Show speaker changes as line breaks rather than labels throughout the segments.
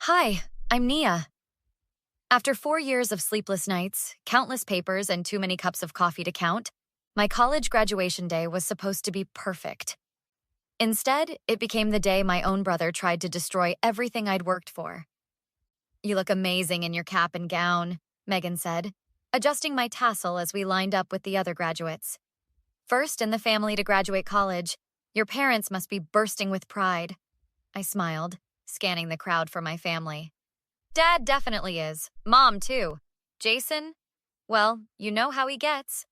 Hi, I'm Nia. After 4 years of sleepless nights, countless papers, and too many cups of coffee to count, my college graduation day was supposed to be perfect. Instead, it became the day my own brother tried to destroy everything I'd worked for. You look amazing in your cap and gown, Megan said, adjusting my tassel as we lined up with the other graduates. First in the family to graduate college, your parents must be bursting with pride. I smiled, scanning the crowd for my family. Dad definitely is. Mom, too. Jason? Well, you know how he gets.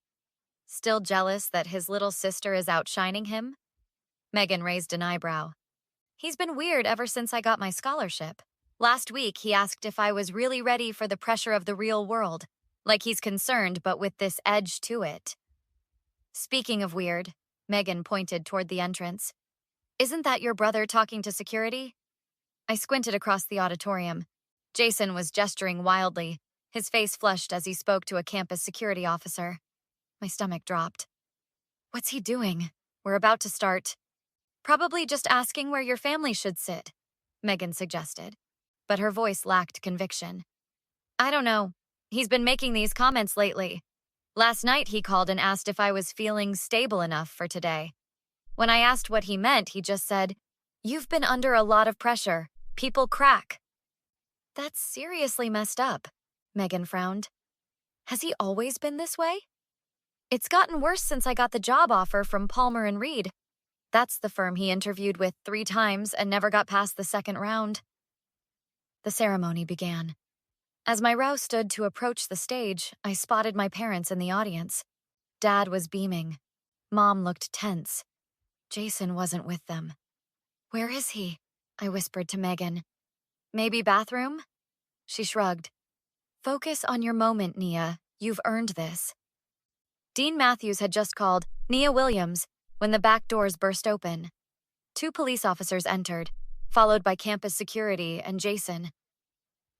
Still jealous that his little sister is outshining him? Megan raised an eyebrow. He's been weird ever since I got my scholarship. Last week, he asked if I was really ready for the pressure of the real world, like he's concerned but with this edge to it. Speaking of weird, Megan pointed toward the entrance. Isn't that your brother talking to security? I squinted across the auditorium. Jason was gesturing wildly, his face flushed as he spoke to a campus security officer. My stomach dropped. What's he doing? We're about to start. Probably just asking where your family should sit, Megan suggested, but her voice lacked conviction. I don't know. He's been making these comments lately. Last night he called and asked if I was feeling stable enough for today. When I asked what he meant, he just said, "You've been under a lot of pressure. People crack." That's seriously messed up, Megan frowned. Has he always been this way? It's gotten worse since I got the job offer from Palmer and Reed. That's the firm he interviewed with 3 times and never got past the second round. The ceremony began. As my row stood to approach the stage, I spotted my parents in the audience. Dad was beaming. Mom looked tense. Jason wasn't with them. Where is he? I whispered to Megan. Maybe bathroom? She shrugged. Focus on your moment, Nia. You've earned this. Dean Matthews had just called Nia Williams when the back doors burst open. 2 police officers entered, followed by campus security and Jason.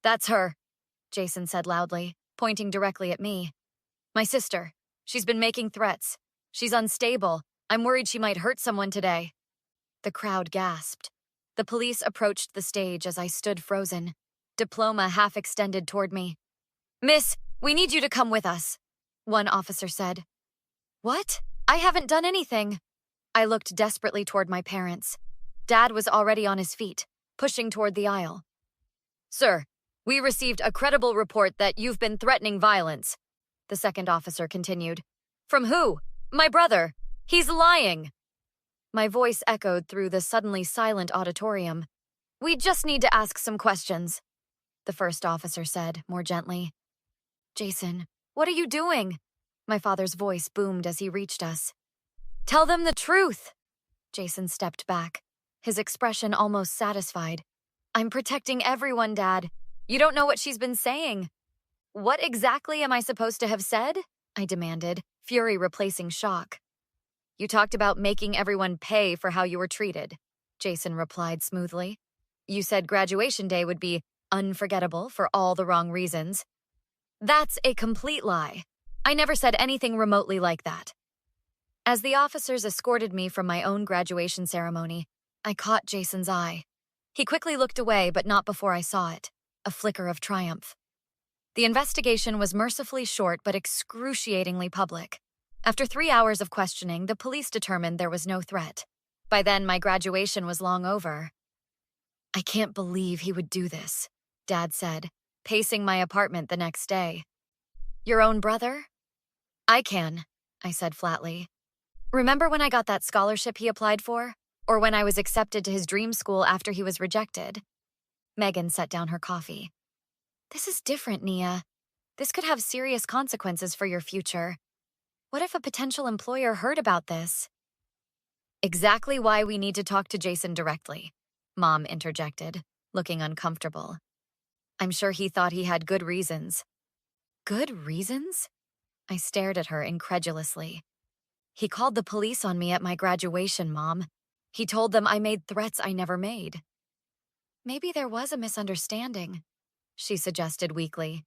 That's her, Jason said loudly, pointing directly at me. My sister. She's been making threats. She's unstable. I'm worried she might hurt someone today. The crowd gasped. The police approached the stage as I stood frozen, diploma half extended toward me. Miss, we need you to come with us, one officer said. What? I haven't done anything. I looked desperately toward my parents. Dad was already on his feet, pushing toward the aisle. Sir, we received a credible report that you've been threatening violence, the second officer continued. From who? My brother. He's lying. My voice echoed through the suddenly silent auditorium. We just need to ask some questions, the first officer said, more gently. Jason, what are you doing? My father's voice boomed as he reached us. Tell them the truth. Jason stepped back, his expression almost satisfied. I'm protecting everyone, Dad. You don't know what she's been saying. What exactly am I supposed to have said? I demanded, fury replacing shock. You talked about making everyone pay for how you were treated, Jason replied smoothly. You said graduation day would be unforgettable for all the wrong reasons. That's a complete lie. I never said anything remotely like that. As the officers escorted me from my own graduation ceremony, I caught Jason's eye. He quickly looked away, but not before I saw it, a flicker of triumph. The investigation was mercifully short but excruciatingly public. After 3 hours of questioning, the police determined there was no threat. By then, my graduation was long over. I can't believe he would do this, Dad said, pacing my apartment the next day. Your own brother? I can, I said flatly. Remember when I got that scholarship he applied for? Or when I was accepted to his dream school after he was rejected? Megan set down her coffee. This is different, Nia. This could have serious consequences for your future. What if a potential employer heard about this? Exactly why we need to talk to Jason directly, Mom interjected, looking uncomfortable. I'm sure he thought he had good reasons. Good reasons? I stared at her incredulously. He called the police on me at my graduation, Mom. He told them I made threats I never made. Maybe there was a misunderstanding, she suggested weakly.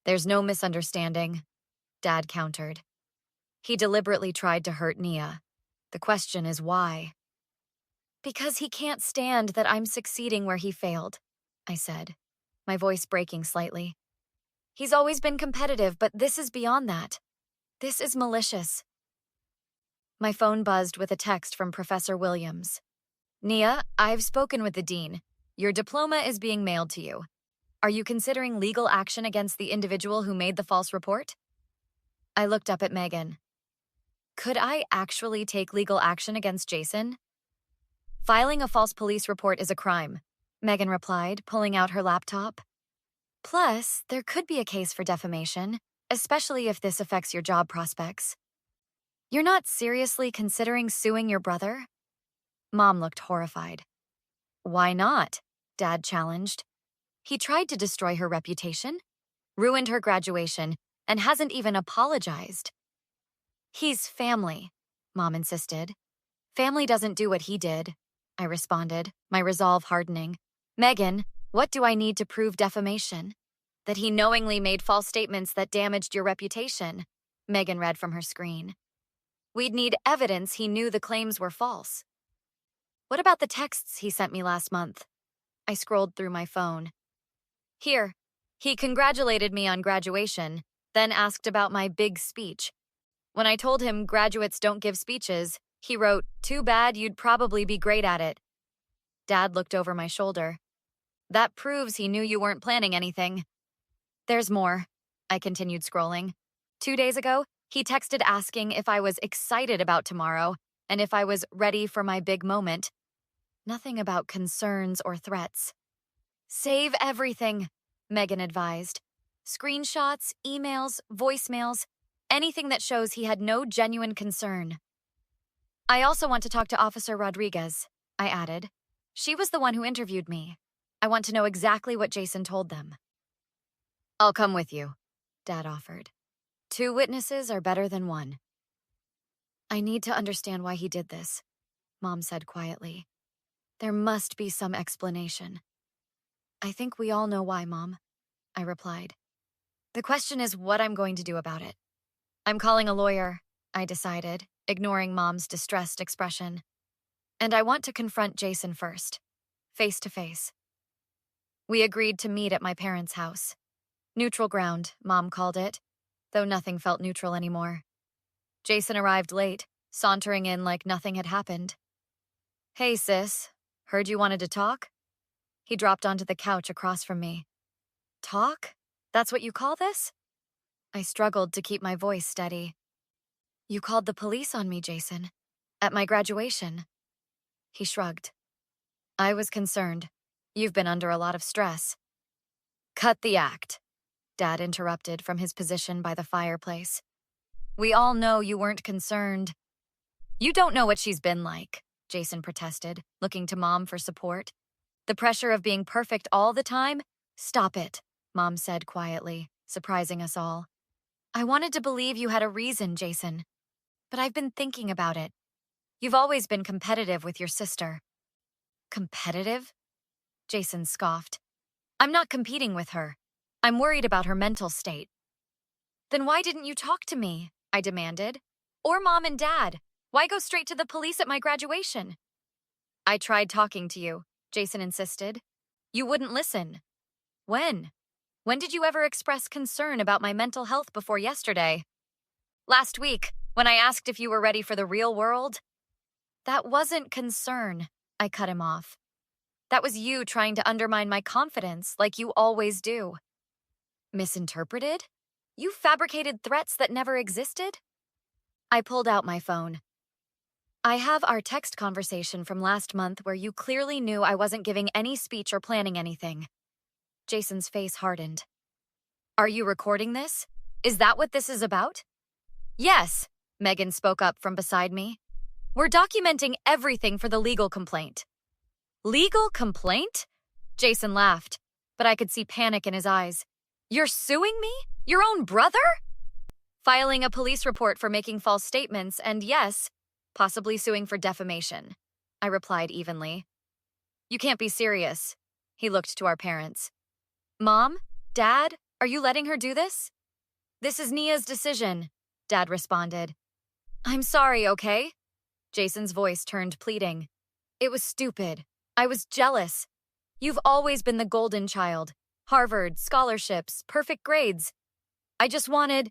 There's no misunderstanding, Dad countered. He deliberately tried to hurt Nia. The question is why. Because he can't stand that I'm succeeding where he failed. I said, my voice breaking slightly. He's always been competitive, but this is beyond that. This is malicious. My phone buzzed with a text from Professor Williams. Nia, I've spoken with the dean. Your diploma is being mailed to you. Are you considering legal action against the individual who made the false report? I looked up at Megan. Could I actually take legal action against Jason? Filing a false police report is a crime, Megan replied, pulling out her laptop. Plus, there could be a case for defamation, especially if this affects your job prospects. You're not seriously considering suing your brother? Mom looked horrified. Why not? Dad challenged. He tried to destroy her reputation, ruined her graduation, and hasn't even apologized. He's family, Mom insisted. Family doesn't do what he did, I responded, my resolve hardening. Megan, what do I need to prove defamation? That he knowingly made false statements that damaged your reputation, Megan read from her screen. We'd need evidence he knew the claims were false. What about the texts he sent me last month? I scrolled through my phone. Here, he congratulated me on graduation, then asked about my big speech. When I told him graduates don't give speeches, he wrote, "Too bad, you'd probably be great at it." Dad looked over my shoulder. That proves he knew you weren't planning anything. There's more, I continued scrolling. 2 days ago, he texted asking if I was excited about tomorrow and if I was ready for my big moment. Nothing about concerns or threats. Save everything, Megan advised. Screenshots, emails, voicemails, anything that shows he had no genuine concern. I also want to talk to Officer Rodriguez, I added. She was the one who interviewed me. I want to know exactly what Jason told them. I'll come with you, Dad offered. 2 witnesses are better than 1. I need to understand why he did this, Mom said quietly. There must be some explanation. I think we all know why, Mom, I replied. The question is what I'm going to do about it. I'm calling a lawyer, I decided, ignoring Mom's distressed expression. And I want to confront Jason first, face to face. We agreed to meet at my parents' house. Neutral ground, Mom called it, though nothing felt neutral anymore. Jason arrived late, sauntering in like nothing had happened. Hey, sis, heard you wanted to talk? He dropped onto the couch across from me. Talk? That's what you call this? I struggled to keep my voice steady. You called the police on me, Jason, at my graduation. He shrugged. I was concerned. You've been under a lot of stress. Cut the act, Dad interrupted from his position by the fireplace. We all know you weren't concerned. You don't know what she's been like, Jason protested, looking to Mom for support. The pressure of being perfect all the time? Stop it, Mom said quietly, surprising us all. I wanted to believe you had a reason, Jason. But I've been thinking about it. You've always been competitive with your sister. Competitive? Jason scoffed. I'm not competing with her. I'm worried about her mental state. Then why didn't you talk to me? I demanded. Or Mom and Dad? Why go straight to the police at my graduation? I tried talking to you, Jason insisted. You wouldn't listen. When? When did you ever express concern about my mental health before yesterday? Last week, when I asked if you were ready for the real world. That wasn't concern, I cut him off. That was you trying to undermine my confidence like you always do. Misinterpreted? You fabricated threats that never existed? I pulled out my phone. I have our text conversation from last month where you clearly knew I wasn't giving any speech or planning anything. Jason's face hardened. Are you recording this? Is that what this is about? Yes, Megan spoke up from beside me. We're documenting everything for the legal complaint. Legal complaint? Jason laughed, but I could see panic in his eyes. You're suing me? Your own brother? Filing a police report for making false statements and yes, possibly suing for defamation, I replied evenly. You can't be serious. He looked to our parents. Mom? Dad? Are you letting her do this? This is Nia's decision, Dad responded. I'm sorry, okay? Jason's voice turned pleading. It was stupid. I was jealous. You've always been the golden child. Harvard, scholarships, perfect grades. I just wanted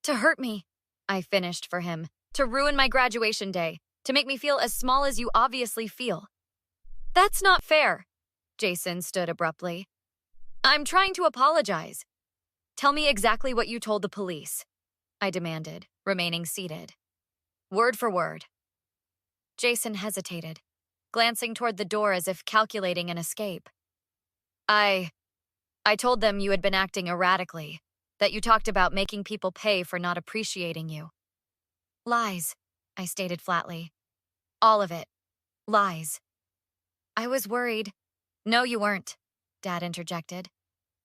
to hurt me. I finished for him. To ruin my graduation day. To make me feel as small as you obviously feel. That's not fair. Jason stood abruptly. I'm trying to apologize. Tell me exactly what you told the police, I demanded, remaining seated. Word for word. Jason hesitated, glancing toward the door as if calculating an escape. I told them you had been acting erratically, that you talked about making people pay for not appreciating you. Lies, I stated flatly. All of it. Lies. I was worried. No, you weren't, Dad interjected.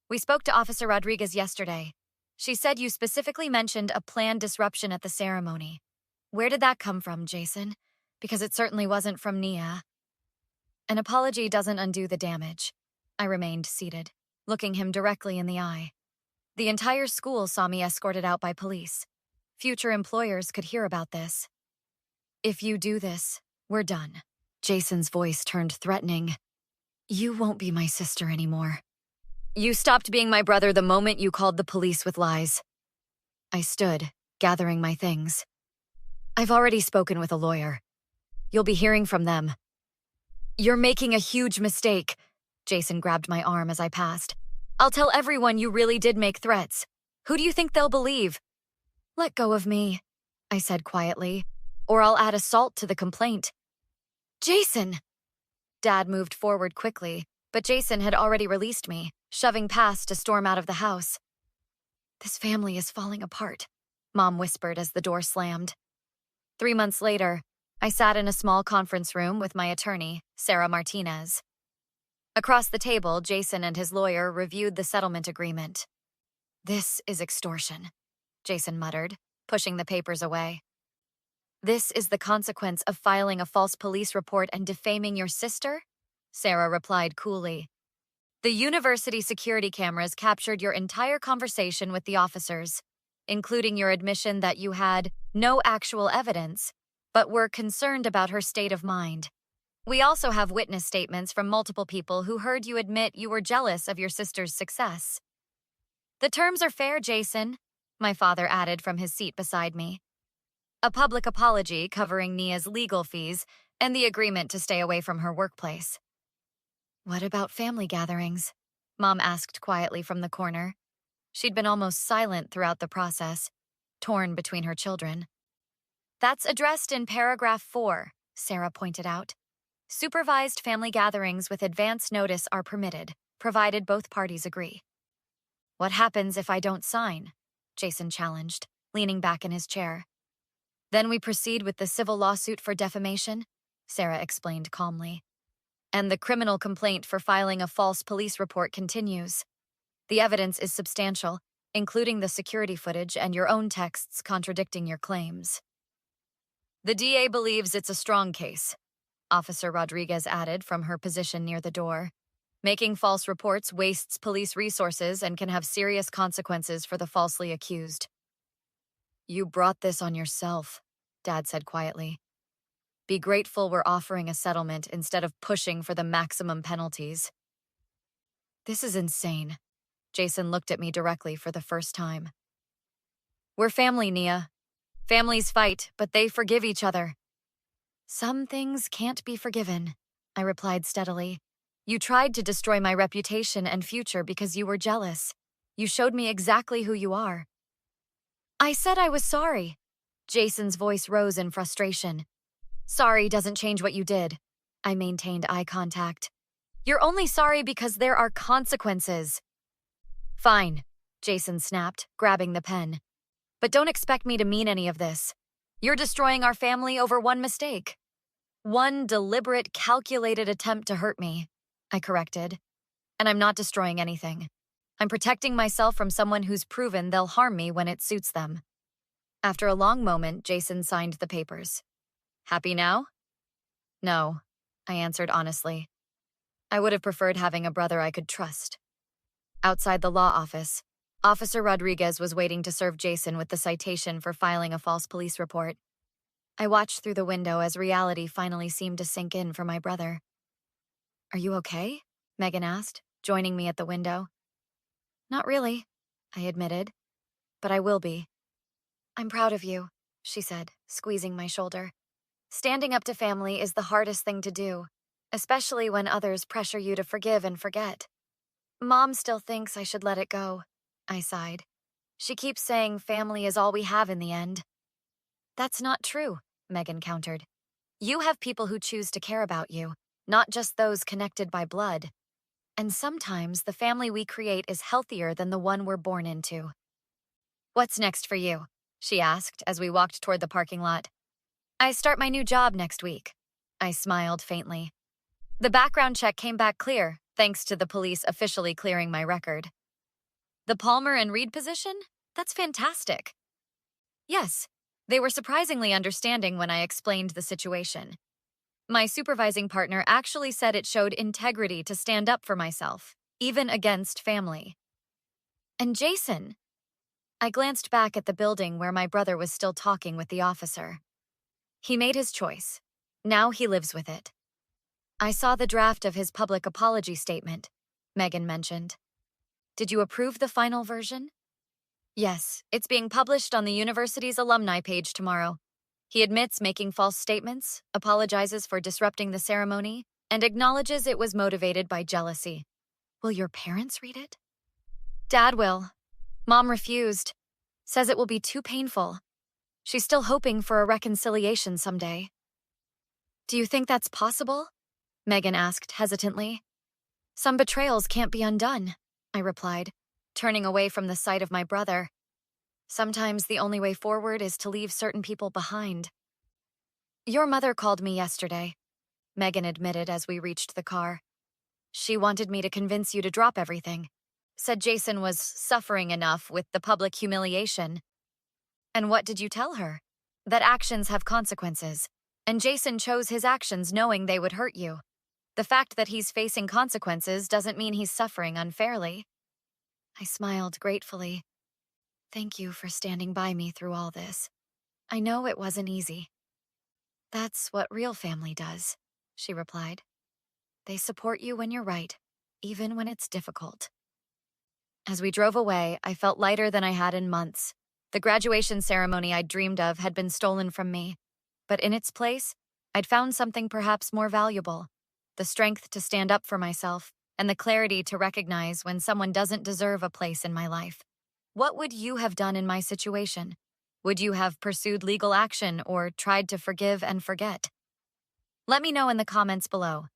We spoke to Officer Rodriguez yesterday. She said you specifically mentioned a planned disruption at the ceremony. Where did that come from, Jason? Because it certainly wasn't from Nia. An apology doesn't undo the damage. I remained seated, looking him directly in the eye. The entire school saw me escorted out by police. Future employers could hear about this. If you do this, we're done. Jason's voice turned threatening. You won't be my sister anymore. You stopped being my brother the moment you called the police with lies. I stood, gathering my things. I've already spoken with a lawyer. You'll be hearing from them. You're making a huge mistake. Jason grabbed my arm as I passed. I'll tell everyone you really did make threats. Who do you think they'll believe? Let go of me, I said quietly, or I'll add assault to the complaint. Jason! Dad moved forward quickly, but Jason had already released me, shoving past to storm out of the house. This family is falling apart, Mom whispered as the door slammed. 3 months later, I sat in a small conference room with my attorney, Sarah Martinez. Across the table, Jason and his lawyer reviewed the settlement agreement. This is extortion, Jason muttered, pushing the papers away. This is the consequence of filing a false police report and defaming your sister? Sarah replied coolly. The university security cameras captured your entire conversation with the officers, including your admission that you had no actual evidence, but were concerned about her state of mind. We also have witness statements from multiple people who heard you admit you were jealous of your sister's success. The terms are fair, Jason, my father added from his seat beside me. A public apology covering Nia's legal fees and the agreement to stay away from her workplace. What about family gatherings? Mom asked quietly from the corner. She'd been almost silent throughout the process, torn between her children. That's addressed in paragraph 4, Sarah pointed out. Supervised family gatherings with advance notice are permitted, provided both parties agree. What happens if I don't sign? Jason challenged, leaning back in his chair. Then we proceed with the civil lawsuit for defamation, Sarah explained calmly. And the criminal complaint for filing a false police report continues. The evidence is substantial, including the security footage and your own texts contradicting your claims. The DA believes it's a strong case, Officer Rodriguez added from her position near the door. Making false reports wastes police resources and can have serious consequences for the falsely accused. You brought this on yourself, Dad said quietly. Be grateful we're offering a settlement instead of pushing for the maximum penalties. This is insane. Jason looked at me directly for the first time. We're family, Nia. Families fight, but they forgive each other. Some things can't be forgiven, I replied steadily. You tried to destroy my reputation and future because you were jealous. You showed me exactly who you are. I said I was sorry. Jason's voice rose in frustration. Sorry doesn't change what you did. I maintained eye contact. You're only sorry because there are consequences. Fine, Jason snapped, grabbing the pen. But don't expect me to mean any of this. You're destroying our family over one mistake. One deliberate, calculated attempt to hurt me, I corrected. And I'm not destroying anything. I'm protecting myself from someone who's proven they'll harm me when it suits them. After a long moment, Jason signed the papers. Happy now? No, I answered honestly. I would have preferred having a brother I could trust. Outside the law office, Officer Rodriguez was waiting to serve Jason with the citation for filing a false police report. I watched through the window as reality finally seemed to sink in for my brother. Are you okay? Megan asked, joining me at the window. Not really, I admitted, but I will be. I'm proud of you, she said, squeezing my shoulder. Standing up to family is the hardest thing to do, especially when others pressure you to forgive and forget. Mom still thinks I should let it go, I sighed. She keeps saying family is all we have in the end. That's not true, Megan countered. You have people who choose to care about you, not just those connected by blood. And sometimes the family we create is healthier than the one we're born into. What's next for you? She asked as we walked toward the parking lot. I start my new job next week. I smiled faintly. The background check came back clear, thanks to the police officially clearing my record. The Palmer and Reed position? That's fantastic. Yes, they were surprisingly understanding when I explained the situation. My supervising partner actually said it showed integrity to stand up for myself, even against family. And Jason? I glanced back at the building where my brother was still talking with the officer. He made his choice. Now he lives with it. I saw the draft of his public apology statement, Megan mentioned. Did you approve the final version? Yes, it's being published on the university's alumni page tomorrow. He admits making false statements, apologizes for disrupting the ceremony, and acknowledges it was motivated by jealousy. Will your parents read it? Dad will. Mom refused. Says it will be too painful. She's still hoping for a reconciliation someday. Do you think that's possible? Megan asked hesitantly. Some betrayals can't be undone, I replied, turning away from the sight of my brother. Sometimes the only way forward is to leave certain people behind. Your mother called me yesterday, Megan admitted as we reached the car. She wanted me to convince you to drop everything. Said Jason was suffering enough with the public humiliation. And what did you tell her? That actions have consequences, and Jason chose his actions knowing they would hurt you. The fact that he's facing consequences doesn't mean he's suffering unfairly. I smiled gratefully. Thank you for standing by me through all this. I know it wasn't easy. That's what real family does, she replied. They support you when you're right, even when it's difficult. As we drove away, I felt lighter than I had in months. The graduation ceremony I'd dreamed of had been stolen from me, but in its place, I'd found something perhaps more valuable. The strength to stand up for myself, and the clarity to recognize when someone doesn't deserve a place in my life. What would you have done in my situation? Would you have pursued legal action or tried to forgive and forget? Let me know in the comments below.